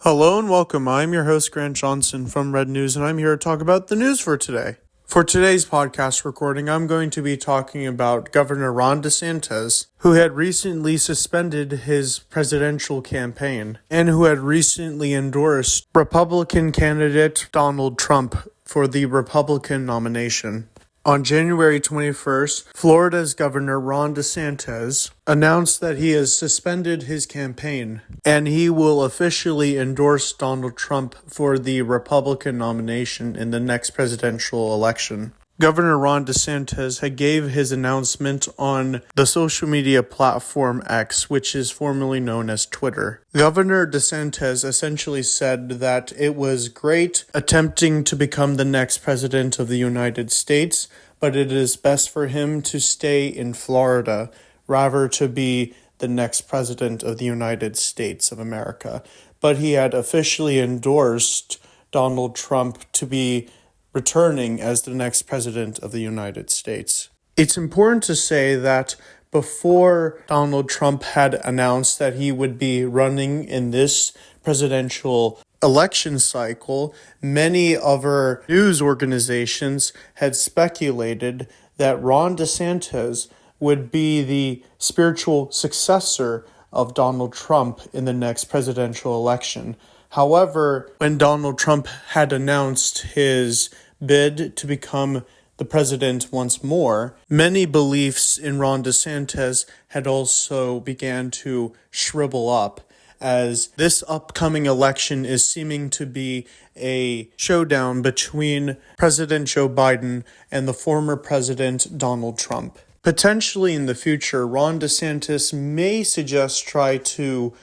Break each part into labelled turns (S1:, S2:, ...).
S1: Hello and welcome. I'm your host, Grant Johnson from Red News, and I'm here to talk about the news for today. For today's podcast recording, I'm going to be talking about Governor Ron DeSantis, who had recently suspended his presidential campaign and who had recently endorsed Republican candidate Donald Trump for the Republican nomination. On January 21st, Florida's Governor Ron DeSantis announced that he has suspended his campaign and he will officially endorse Donald Trump for the Republican nomination in the next presidential election. Governor Ron DeSantis had gave his announcement on the social media platform X, which is formerly known as Twitter. Governor DeSantis essentially said that it was great attempting to become the next president of the United States, but it is best for him to stay in Florida rather to be the next president of the United States of America. But he had officially endorsed Donald Trump to be returning as the next president of the United States. It's important to say that before Donald Trump had announced that he would be running in this presidential election cycle, many other news organizations had speculated that Ron DeSantis would be the spiritual successor of Donald Trump in the next presidential election. However, when Donald Trump had announced his bid to become the president once more, many beliefs in Ron DeSantis had also began to shrivel up, as this upcoming election is seeming to be a showdown between President Joe Biden and the former President Donald Trump. Potentially in the future, Ron DeSantis may suggest try to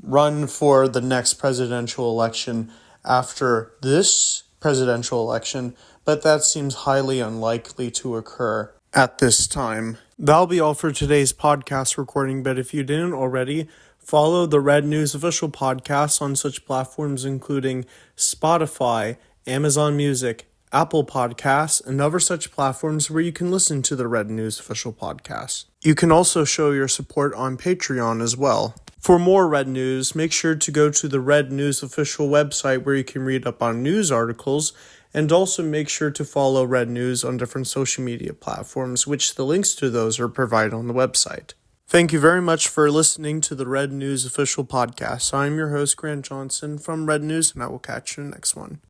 S1: run for the next presidential election after this presidential election, but that seems highly unlikely to occur at this time. That'll be all for today's podcast recording, but if you didn't already, follow the Red News official podcasts on such platforms including Spotify, Amazon Music, Apple Podcasts, and other such platforms where you can listen to the Red News official podcasts. You can also show your support on Patreon as well. For more Red News, make sure to go to the Red News official website where you can read up on news articles, and also make sure to follow Red News on different social media platforms, which the links to those are provided on the website. Thank you very much for listening to the Red News official podcast. I'm your host, Grant Johnson from Red News, and I will catch you in the next one.